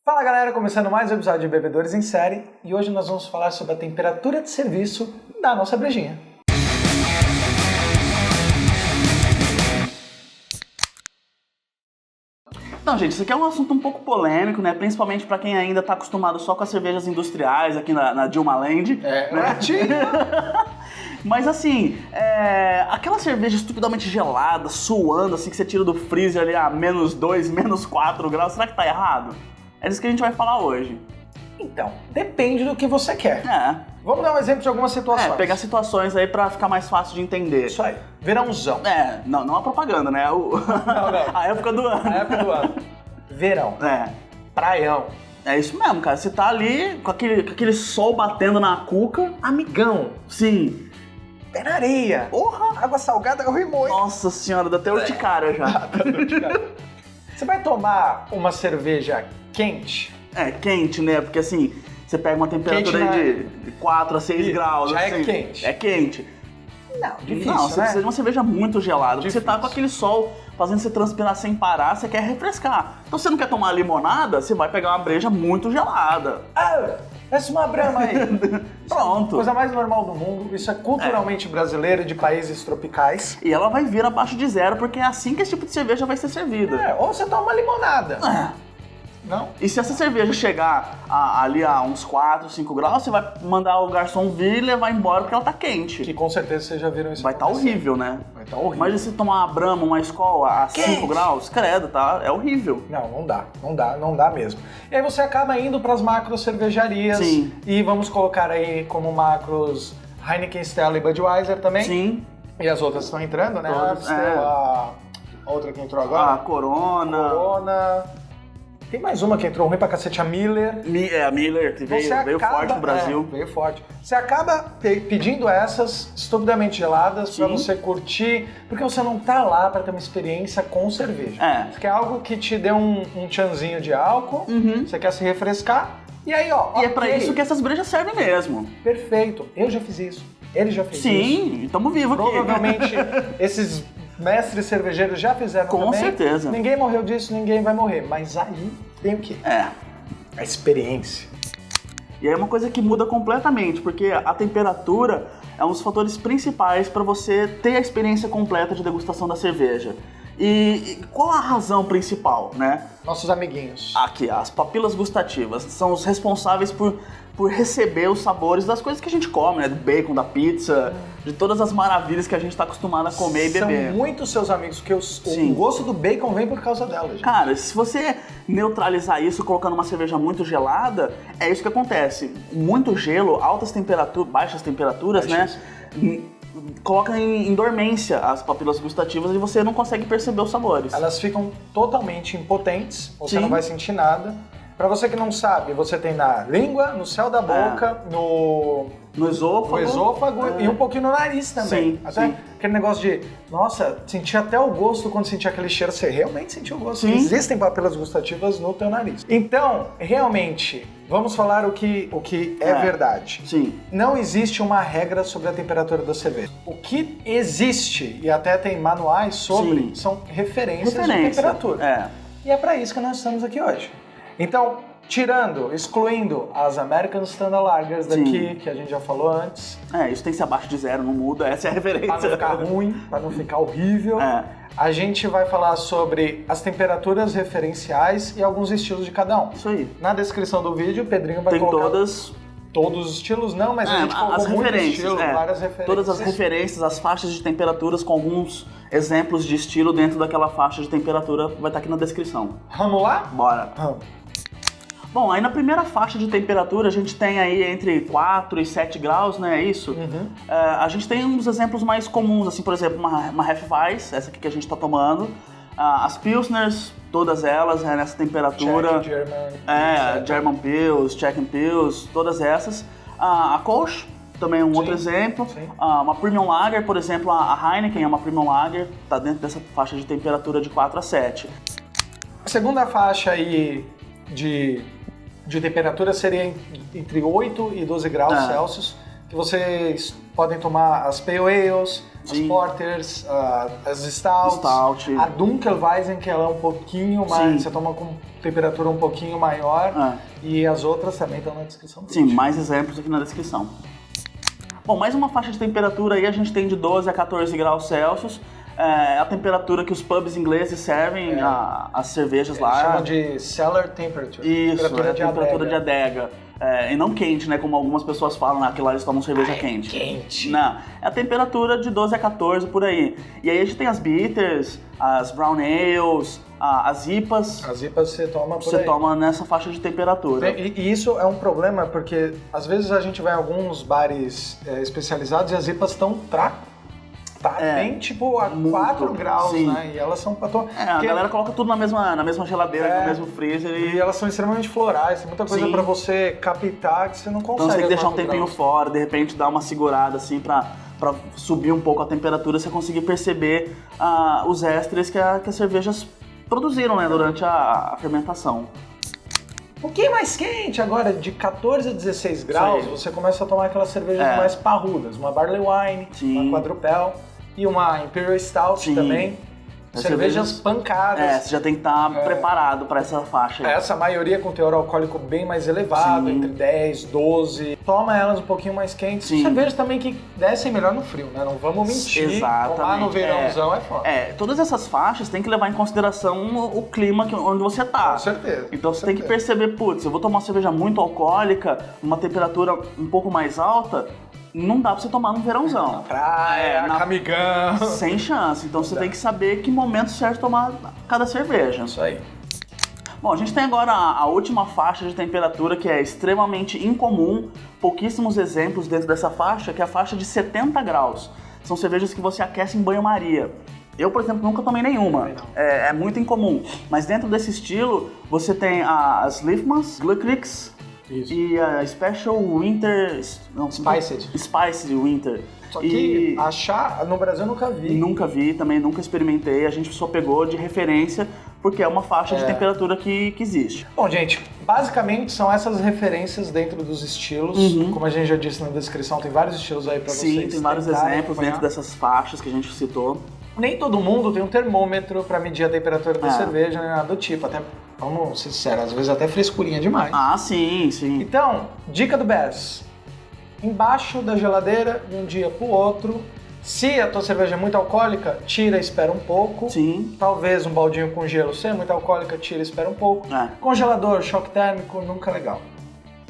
Fala galera, começando mais um episódio de Bebedores em Série e hoje nós vamos falar sobre a temperatura de serviço da nossa brejinha. Então, gente, isso aqui é um assunto um pouco polêmico, né? Principalmente pra quem ainda tá acostumado só com as cervejas industriais aqui na Dilma Land. Né? Mas assim, aquela cerveja estupidamente gelada, suando, assim, que você tira do freezer ali a -2, -4 graus, será que tá errado? É disso que a gente vai falar hoje. Então, depende do que você quer. Vamos dar um exemplo de algumas situações. Pegar situações aí pra ficar mais fácil de entender. Isso aí, verãozão. Não a propaganda, né? Não. A época do ano. A época do ano. Verão. Praião. É isso mesmo, cara. Você tá ali com aquele sol batendo na cuca. Amigão. Sim. Pé na areia. Porra! Água salgada, eu ri muito. Nossa senhora, dá até urticária já. Você vai tomar uma cerveja quente? Quente, né? Porque assim, você pega uma temperatura aí de 4 a 6 graus. Já assim, é quente. É quente. Não, difícil, Não, você precisa de uma cerveja muito gelada. Porque você tá com aquele sol fazendo você transpirar sem parar, você quer refrescar. Então você não quer tomar limonada, você vai pegar uma breja muito gelada. Desce uma brama aí. Pronto. Coisa mais normal do mundo. Isso é culturalmente brasileiro de países tropicais. E ela vai vir abaixo de 0, porque é assim que esse tipo de cerveja vai ser servida. Ou você toma uma limonada. Não? E se essa cerveja chegar ali a uns 4, 5 graus, você vai mandar o garçom vir e levar embora porque ela tá quente. Que com certeza vocês já viram isso. Vai estar horrível, né? Vai estar horrível. Imagina se tomar uma Brahma, uma Skol a 5 graus, credo, tá? É horrível. Não dá mesmo. E aí você acaba indo pras macros cervejarias. Sim. E vamos colocar aí como macros Heineken, Stella e Budweiser também. Sim. E as outras estão entrando, né? Todas, A outra que entrou agora. A Corona. Tem mais uma que entrou ruim pra cacete, a Miller. A Miller, que veio forte no Brasil. Veio forte. Você acaba pedindo essas estupidamente geladas pra você curtir, porque você não tá lá pra ter uma experiência com cerveja. Você quer algo que te dê um tchanzinho de álcool, você quer se refrescar, e aí, E é pra isso que essas brejas servem mesmo. Perfeito. Eu já fiz isso. Ele já fez isso. Sim, tamo vivo aqui. Provavelmente esses mestres cervejeiros já fizeram também. Com certeza. Ninguém morreu disso, ninguém vai morrer. Mas aí tem o quê? A experiência. E aí é uma coisa que muda completamente, porque a temperatura é um dos fatores principais para você ter a experiência completa de degustação da cerveja. E qual a razão principal, né? Nossos amiguinhos. Aqui, as papilas gustativas são os responsáveis por receber os sabores das coisas que a gente come, né? Do bacon, da pizza, de todas as maravilhas que a gente tá acostumado a comer e beber. São muitos seus amigos, porque o gosto do bacon vem por causa delas. Gente. Cara, se você neutralizar isso colocando uma cerveja muito gelada, é isso que acontece. Muito gelo, altas temperaturas, baixas temperaturas, né? Coloca em dormência as papilas gustativas e você não consegue perceber os sabores. Elas ficam totalmente impotentes, você não vai sentir nada. Pra você que não sabe, você tem na língua, no céu da boca, no esôfago e um pouquinho no nariz também. Até aquele negócio de, nossa, senti até o gosto quando senti aquele cheiro. Você realmente sentiu o gosto. Existem papilas gustativas no teu nariz. Então, realmente, vamos falar o que é verdade. Não existe uma regra sobre a temperatura da cerveja. O que existe, e até tem manuais sobre, são referências de temperatura. E é pra isso que nós estamos aqui hoje. Então, excluindo as American Standard Lagers daqui, que a gente já falou antes. Isso tem que ser abaixo de 0, não muda, essa é a referência. Pra não ficar ruim, pra não ficar horrível. A gente vai falar sobre as temperaturas referenciais e alguns estilos de cada um. Isso aí. Na descrição do vídeo, o Pedrinho vai colocar... Todos os estilos não, mas a gente colocou muitos estilos, várias referências. Todas as referências, as faixas de temperaturas com alguns exemplos de estilo dentro daquela faixa de temperatura vai estar aqui na descrição. Vamos lá? Bora. Bom, aí na primeira faixa de temperatura a gente tem aí entre 4 e 7 graus, né, é isso? A gente tem uns exemplos mais comuns, assim, por exemplo, uma Hefeweiss, essa aqui que a gente está tomando. As Pilsners, todas elas nessa temperatura. German Pils, Czech Pils, todas essas. A Kolsch, também é um outro exemplo. Uma Premium Lager, por exemplo, a Heineken é uma Premium Lager, está dentro dessa faixa de temperatura de 4 a 7. A segunda faixa aí de temperatura seria entre 8 e 12 graus Celsius, que vocês podem tomar as Pale Ales, as Porters, as Stouts, a Dunkelweizen, que ela é um pouquinho mais, você toma com temperatura um pouquinho maior, e as outras também estão na descrição. Sim, mais exemplos aqui na descrição. Bom, mais uma faixa de temperatura aí a gente tem de 12 a 14 graus Celsius. É a temperatura que os pubs ingleses servem as cervejas lá. Chama de cellar temperature. Isso, temperatura de adega. E não quente, né? Como algumas pessoas falam, que lá eles tomam cerveja quente. Quente. Não, é a temperatura de 12 a 14 por aí. E aí a gente tem as bitters, as brown ales, as IPAs. As IPAs você toma por aí. Você toma nessa faixa de temperatura. E isso é um problema porque às vezes a gente vai em alguns bares especializados e as IPAs estão bem tipo a 4 graus, né? E elas são pra tomar. A galera coloca tudo na mesma geladeira, no mesmo freezer. E elas são extremamente florais, tem muita coisa pra você captar que você não consegue. Então você tem que deixar um tempinho fora, de repente dar uma segurada assim pra subir um pouco a temperatura, você conseguir perceber os ésteres que as cervejas produziram, né, durante a fermentação. Um pouquinho mais quente agora, de 14 a 16 graus, você começa a tomar aquelas cervejas mais parrudas. Uma Barley Wine, uma Quadrupel e uma Imperial Stout também. Cervejas pancadas. Você já tem que estar preparado para essa faixa aí. Essa maioria com teor alcoólico bem mais elevado, entre 10, 12. Toma elas um pouquinho mais quentes. Cervejas também que descem melhor no frio, né? Não vamos mentir. Exatamente. Tomar no verãozão é foda. Todas essas faixas tem que levar em consideração o clima onde você tá. Com certeza. Então você tem que perceber, putz, eu vou tomar uma cerveja muito alcoólica, numa temperatura um pouco mais alta, não dá pra você tomar no verãozão. Na praia, na Camigão. Sem chance. Então você tem que saber que momento certo tomar cada cerveja. Isso aí. Bom, a gente tem agora a última faixa de temperatura que é extremamente incomum, pouquíssimos exemplos dentro dessa faixa, que é a faixa de 70 graus. São cervejas que você aquece em banho-maria. Eu, por exemplo, nunca tomei nenhuma. É muito incomum. Mas dentro desse estilo, você tem as Liefmans, Gluckrix, e a Special Winter... Spiced Winter. Só que achar, no Brasil eu nunca vi. Nunca vi, também nunca experimentei. A gente só pegou de referência porque é uma faixa de temperatura que existe. Bom, gente, basicamente são essas referências dentro dos estilos. Como a gente já disse na descrição, tem vários estilos aí pra vocês. Sim, tem vários exemplos dentro dessas faixas que a gente citou. Nem todo mundo tem um termômetro pra medir a temperatura da cerveja, nem nada do tipo. Até, vamos ser sinceros, às vezes até frescurinha demais. Sim. Então, dica do Bess. Embaixo da geladeira, de um dia pro outro. Se a tua cerveja é muito alcoólica, tira e espera um pouco. Sim. Talvez um baldinho com gelo. Se é muito alcoólica, tira e espera um pouco. Congelador, choque térmico, nunca legal.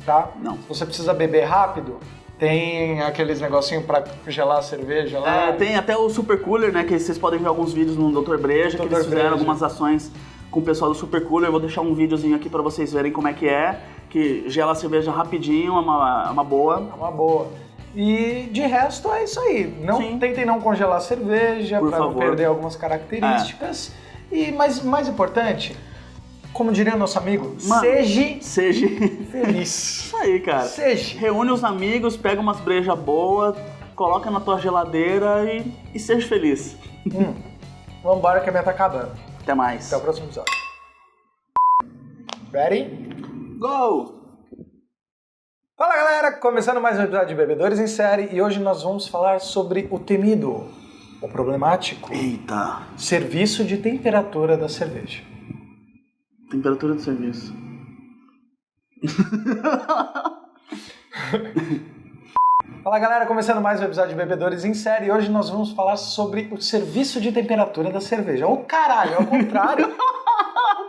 Tá? Não. Se você precisa beber rápido, tem aqueles negocinhos pra gelar a cerveja lá. Tem até o Super Cooler, né? Que vocês podem ver alguns vídeos no Dr. Breja, que eles fizeram algumas ações com o pessoal do Super Cooler. Eu vou deixar um videozinho aqui pra vocês verem como é que gela a cerveja rapidinho, é uma boa. É uma boa. E de resto é isso aí. Tentem não congelar a cerveja para não perder algumas características. Mas mais importante, como diria o nosso amigo, seja feliz. Isso aí, cara. Reúne os amigos, pega umas brejas boas, coloca na tua geladeira e seja feliz. Vambora que a minha tá acabando. Até mais. Até o próximo episódio. Ready? Go! Fala galera, começando mais um episódio de Bebedores em Série e hoje nós vamos falar sobre o temido, o problemático, serviço de temperatura da cerveja. Temperatura de serviço. Fala galera, começando mais um episódio de Bebedores em Série e hoje nós vamos falar sobre o serviço de temperatura da cerveja. Caralho, ao contrário,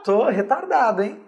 tô retardado, hein?